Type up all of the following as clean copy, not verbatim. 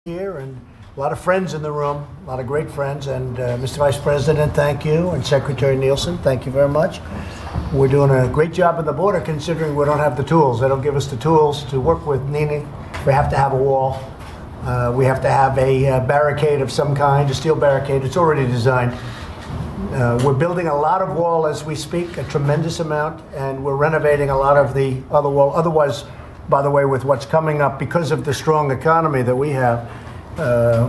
here, and a lot of friends in the room, a lot of great friends. And Mr. Vice President, thank you, and Secretary Nielsen, thank you very much. We're doing a great job at the border, considering we don't have the tools. They don't give us the tools to work with. Meaning, we have to have a wall. We have to have a barricade of some kind, a steel barricade. It's already designed. We're building a lot of wall as we speak, a tremendous amount, and we're renovating a lot of the other wall. Otherwise, by the way, with what's coming up, because of the strong economy that we have,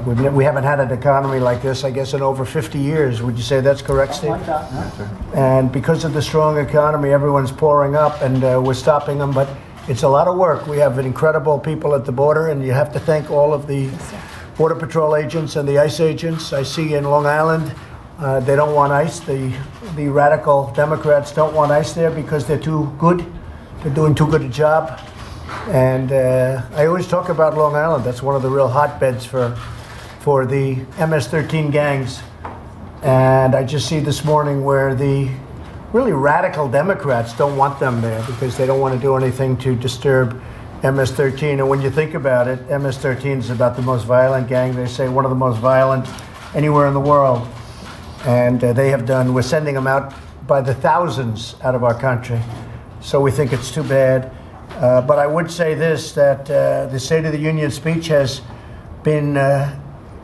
we haven't had an economy like this, I guess, in over 50 years. Would you say that's correct, Steve? Like that, no? And because of the strong economy, everyone's pouring up, and we're stopping them. But it's a lot of work. We have incredible people at the border, and you have to thank all of the Border Patrol agents and the ICE agents. I see in Long Island, they don't want ICE. The radical Democrats don't want ICE there because they're too good. They're doing too good a job. And I always talk about Long Island. That's one of the real hotbeds for the MS-13 gangs. And I just see this morning where the really radical Democrats don't want them there because they don't want to do anything to disturb MS-13. And when you think about it, MS-13 is about the most violent gang. They say one of the most violent anywhere in the world. And we're sending them out by the thousands out of our country. So we think it's too bad. But I would say this, that the State of the Union speech has been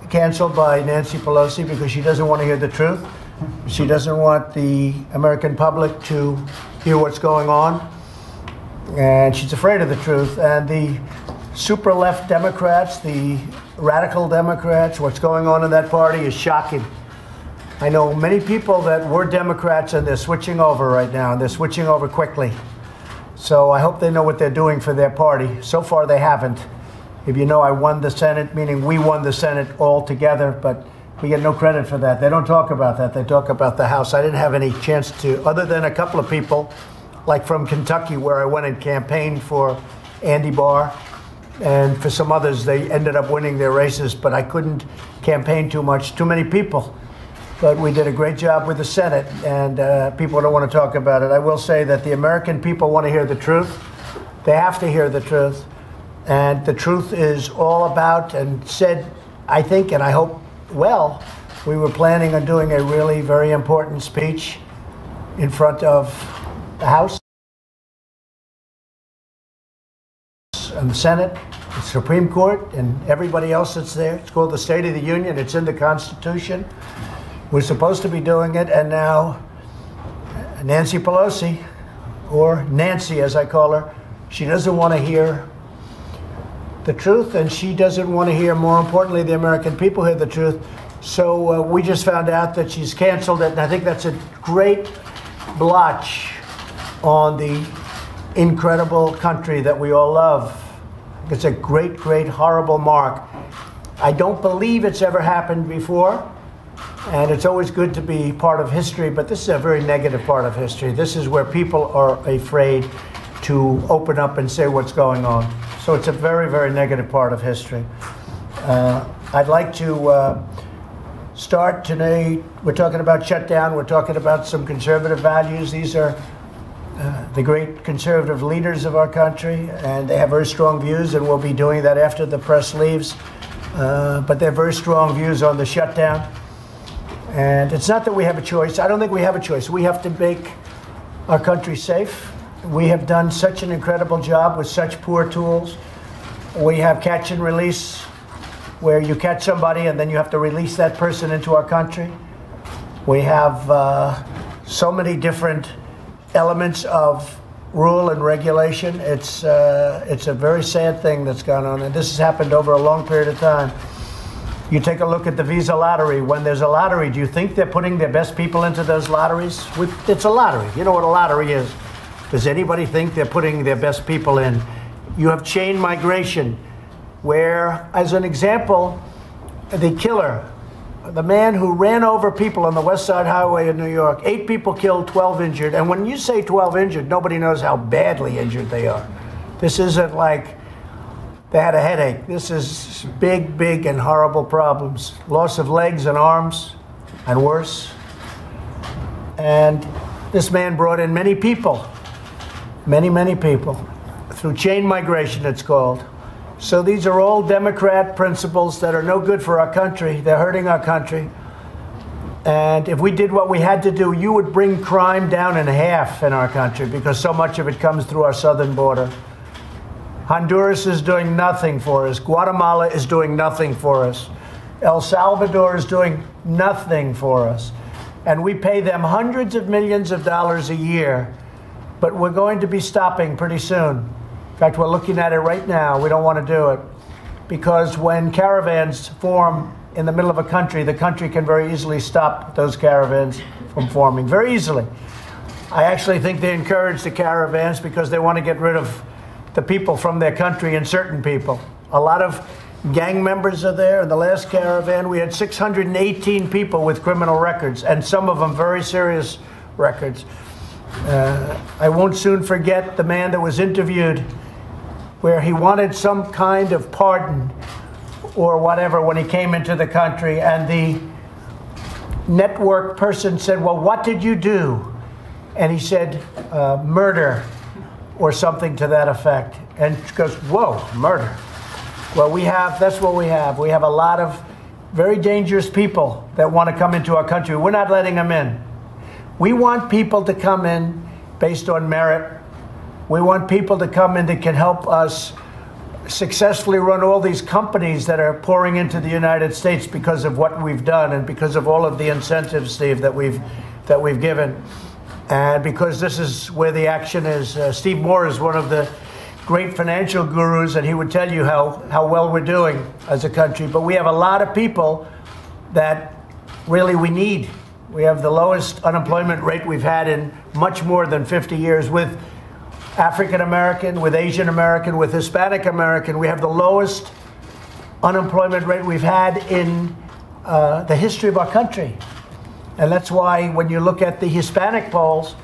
canceled by Nancy Pelosi because she doesn't want to hear the truth. She doesn't want the American public to hear what's going on. And she's afraid of the truth. And the super left Democrats, the radical Democrats, what's going on in that party is shocking. I know many people that were Democrats and they're switching over right now, and they're switching over quickly. So I hope they know what they're doing for their party. So far, they haven't. If you know, I won the Senate, meaning we won the Senate all together, but we get no credit for that. They don't talk about that. They talk about the House. I didn't have any chance to, other than a couple of people, like from Kentucky, where I went and campaigned for Andy Barr, and for some others, they ended up winning their races, but I couldn't campaign too much, too many people. But we did a great job with the Senate, and people don't want to talk about it. I will say that the American people want to hear the truth. They have to hear the truth. And the truth is all about, and said, I think, and I hope well, we were planning on doing a really very important speech in front of the House and the Senate, the Supreme Court, and everybody else that's there. It's called the State of the Union. It's in the Constitution. We're supposed to be doing it, and now Nancy Pelosi, or Nancy as I call her, she doesn't want to hear the truth, and she doesn't want to hear, more importantly, the American people hear the truth. So we just found out that she's canceled it, and I think that's a great blotch on the incredible country that we all love. It's a great, great, horrible mark. I don't believe it's ever happened before. And it's always good to be part of history, but this is a very negative part of history. This is where people are afraid to open up and say what's going on. So it's a very, very negative part of history. I'd like to start today. We're talking about shutdown. We're talking about some conservative values. These are the great conservative leaders of our country, and they have very strong views, and we'll be doing that after the press leaves. But they're very strong views on the shutdown. And it's not that we have a choice. I don't think we have a choice. We have to make our country safe. We have done such an incredible job with such poor tools. We have catch and release, where you catch somebody and then you have to release that person into our country. We have so many different elements of rule and regulation. It's a very sad thing that's gone on, and this has happened over a long period of time. You take a look at the visa lottery. When there's a lottery, do you think they're putting their best people into those lotteries? It's a lottery. You know what a lottery is. Does anybody think they're putting their best people in? You have chain migration, where, as an example, the killer, the man who ran over people on the West Side Highway in New York, 8 people killed, 12 injured. And when you say 12 injured, nobody knows how badly injured they are. This isn't like they had a headache. This is big, big and horrible problems. Loss of legs and arms, and worse. And this man brought in many people, many, many people, through chain migration, it's called. So these are all Democrat principles that are no good for our country. They're hurting our country. And if we did what we had to do, you would bring crime down in half in our country because so much of it comes through our southern border. Honduras is doing nothing for us. Guatemala is doing nothing for us. El Salvador is doing nothing for us. And we pay them hundreds of millions of dollars a year, but we're going to be stopping pretty soon. In fact, we're looking at it right now. We don't want to do it because when caravans form in the middle of a country, the country can very easily stop those caravans from forming, very easily. I actually think they encourage the caravans because they want to get rid of the people from their country and certain people. A lot of gang members are there. In the last caravan, we had 618 people with criminal records, and some of them very serious records. I won't soon forget the man that was interviewed where he wanted some kind of pardon or whatever when he came into the country, and the network person said, well, what did you do? And he said, murder, or something to that effect. And she goes, whoa, murder. Well, that's what we have. We have a lot of very dangerous people that want to come into our country. We're not letting them in. We want people to come in based on merit. We want people to come in that can help us successfully run all these companies that are pouring into the United States because of what we've done and because of all of the incentives, Steve, that we've given. And because this is where the action is. Steve Moore is one of the great financial gurus, and he would tell you how well we're doing as a country. But we have a lot of people that really we need. We have the lowest unemployment rate we've had in much more than 50 years with African American, with Asian American, with Hispanic American. We have the lowest unemployment rate we've had in the history of our country. And that's why when you look at the Hispanic polls,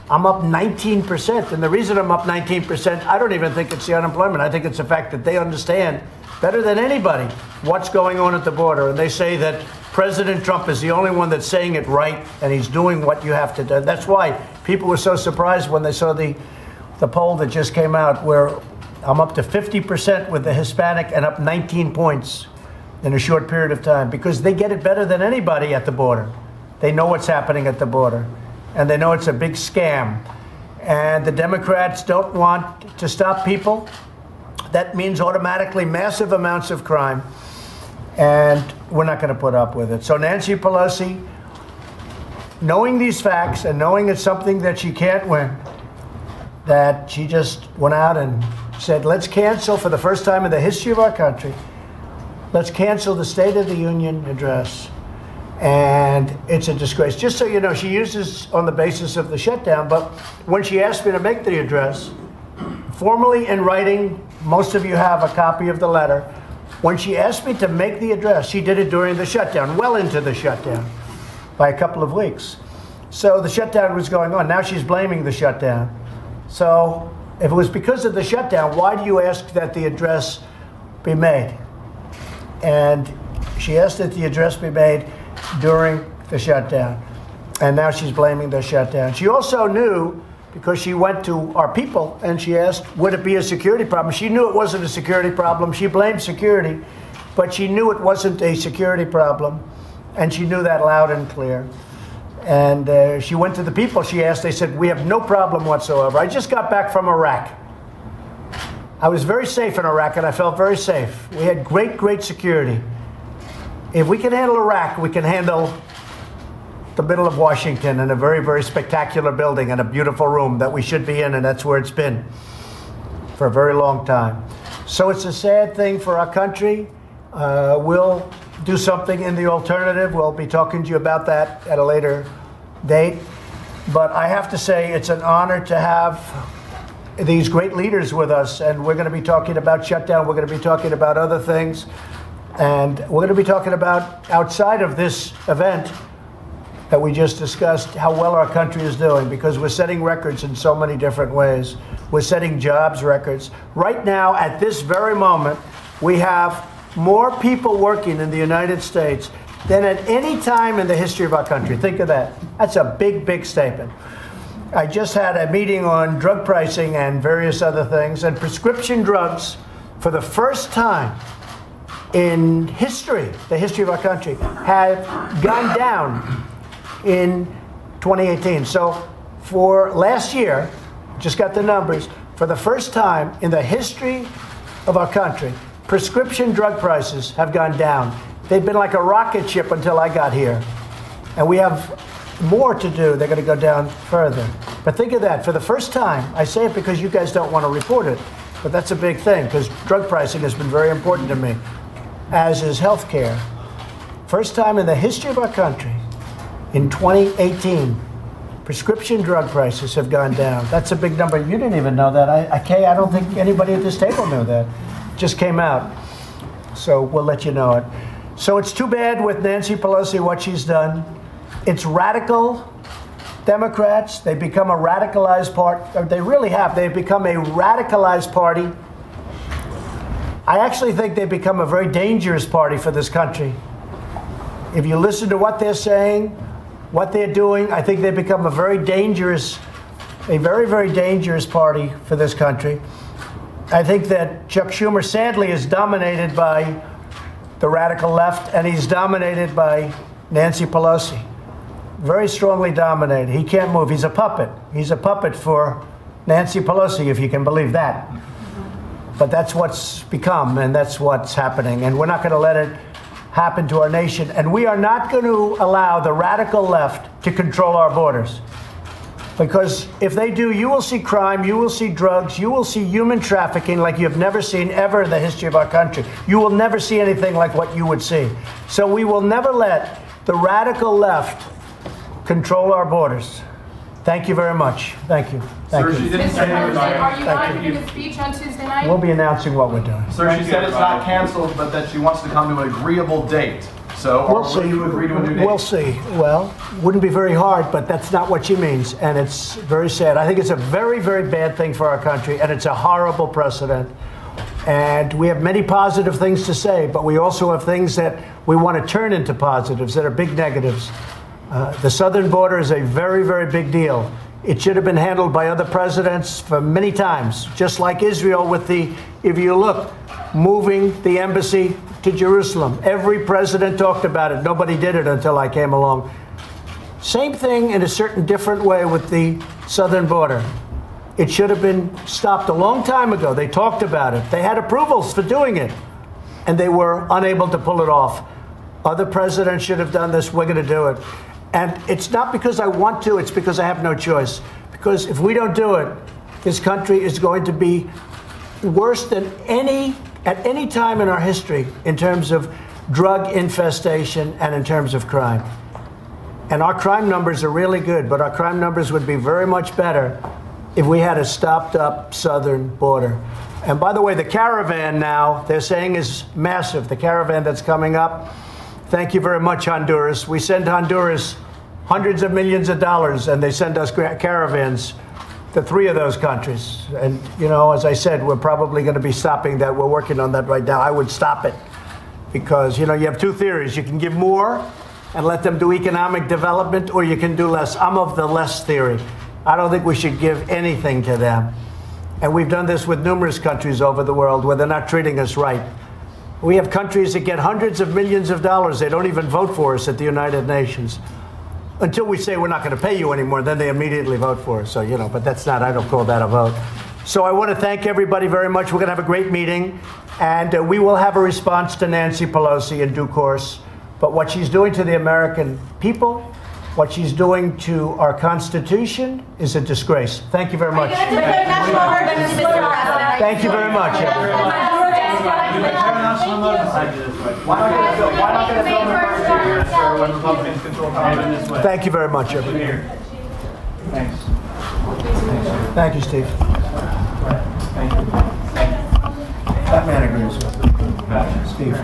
I'm up 19%. And the reason I'm up 19%, I don't even think it's the unemployment. I think it's the fact that they understand better than anybody what's going on at the border. And they say that President Trump is the only one that's saying it right, and he's doing what you have to do. That's why people were so surprised when they saw the poll that just came out, where I'm up to 50% with the Hispanic and up 19 points in a short period of time, because they get it better than anybody at the border. They know what's happening at the border, and they know it's a big scam. And the Democrats don't want to stop people. That means automatically massive amounts of crime, and we're not going to put up with it. So Nancy Pelosi, knowing these facts and knowing it's something that she can't win, that she just went out and said, let's cancel, for the first time in the history of our country, let's cancel the State of the Union address. And it's a disgrace. Just so you know, she uses on the basis of the shutdown, but when she asked me to make the address, formally in writing, most of you have a copy of the letter. When she asked me to make the address, she did it during the shutdown, well into the shutdown, by a couple of weeks. So the shutdown was going on. Now she's blaming the shutdown. So if it was because of the shutdown, why do you ask that the address be made? And she asked that the address be made during the shutdown. And now she's blaming the shutdown. She also knew, because she went to our people and she asked, would it be a security problem? She knew it wasn't a security problem. She blamed security, but she knew it wasn't a security problem. And she knew that loud and clear. And she went to the people she asked. They said, we have no problem whatsoever. I just got back from Iraq. I was very safe in Iraq, and I felt very safe. We had great, great security. If we can handle Iraq, we can handle the middle of Washington in a very, very spectacular building and a beautiful room that we should be in, and that's where it's been for a very long time. So it's a sad thing for our country. We'll do something in the alternative. We'll be talking to you about that at a later date. But I have to say it's an honor to have these great leaders with us, and we're going to be talking about shutdown. We're going to be talking about other things, and we're going to be talking about, outside of this event that we just discussed, how well our country is doing, because we're setting records in so many different ways. We're setting jobs records. Right now, at this very moment, we have more people working in the United States than at any time in the history of our country. Think of that. That's a big, big statement. I just had a meeting on drug pricing and various other things, and prescription drugs for the first time in history, the history of our country, have gone down in 2018. So for last year, just got the numbers, for the first time in the history of our country, prescription drug prices have gone down. They've been like a rocket ship until I got here. And we have more to do. They're going to go down further. But think of that. For the first time, I say it because you guys don't want to report it, but that's a big thing because drug pricing has been very important to me, as is health care. First time in the history of our country, in 2018, prescription drug prices have gone down. That's a big number. You didn't even know that. I don't think anybody at this table knew that. It just came out. So we'll let you know it. So it's too bad with Nancy Pelosi what she's done. It's radical Democrats. They become a radicalized party. They really have. They've become a radicalized party. I actually think they've become a very dangerous party for this country. If you listen to what they're saying, what they're doing, I think they've become a very, very dangerous party for this country. I think that Chuck Schumer, sadly, is dominated by the radical left, and he's dominated by Nancy Pelosi. Very strongly dominated. He can't move. He's a puppet. He's a puppet for Nancy Pelosi, if you can believe that. But that's what's become, and that's what's happening. And we're not going to let it happen to our nation. And we are not going to allow the radical left to control our borders. Because if they do, you will see crime, you will see drugs, you will see human trafficking like you've never seen ever in the history of our country. You will never see anything like what you would see. So we will never let the radical left control our borders. Thank you very much. Thank you. Thank you. Mr. Pelosi, are you not giving a speech on Tuesday night? We'll be announcing what we're doing. Sir, she said it's not canceled, but that she wants to come to an agreeable date. So, we'll see. Will you agree to a new date? We'll see. Well, wouldn't be very hard, but that's not what she means, and it's very sad. I think it's a very, very bad thing for our country, and it's a horrible precedent. And we have many positive things to say, but we also have things that we want to turn into positives that are big negatives. The southern border is a very, very big deal. It should have been handled by other presidents for many times, just like Israel with the, if you look, moving the embassy to Jerusalem. Every president talked about it. Nobody did it until I came along. Same thing in a certain different way with the southern border. It should have been stopped a long time ago. They talked about it. They had approvals for doing it, and they were unable to pull it off. Other presidents should have done this. We're going to do it. And it's not because I want to, it's because I have no choice. Because if we don't do it, this country is going to be worse than at any time in our history in terms of drug infestation and in terms of crime. And our crime numbers are really good, but our crime numbers would be very much better if we had a stopped up southern border. And by the way, the caravan now, they're saying is massive. The caravan that's coming up. Thank you very much, Honduras. We send Honduras hundreds of millions of dollars, and they send us caravans to 3 of those countries. And, you know, as I said, we're probably going to be stopping that. We're working on that right now. I would stop it because, you know, you have 2 theories. You can give more and let them do economic development, or you can do less. I'm of the less theory. I don't think we should give anything to them. And we've done this with numerous countries over the world where they're not treating us right. We have countries that get hundreds of millions of dollars. They don't even vote for us at the United Nations. Until we say we're not going to pay you anymore, then they immediately vote for us. So, you know, but that's not, I don't call that a vote. So I want to thank everybody very much. We're going to have a great meeting, and we will have a response to Nancy Pelosi in due course. But what she's doing to the American people, what she's doing to our Constitution is a disgrace. Thank you very much. Thank you very much, everyone. Thank you very much, everyone. Thanks. Thank you, Steve. Thank you. That man agrees with me. Steve.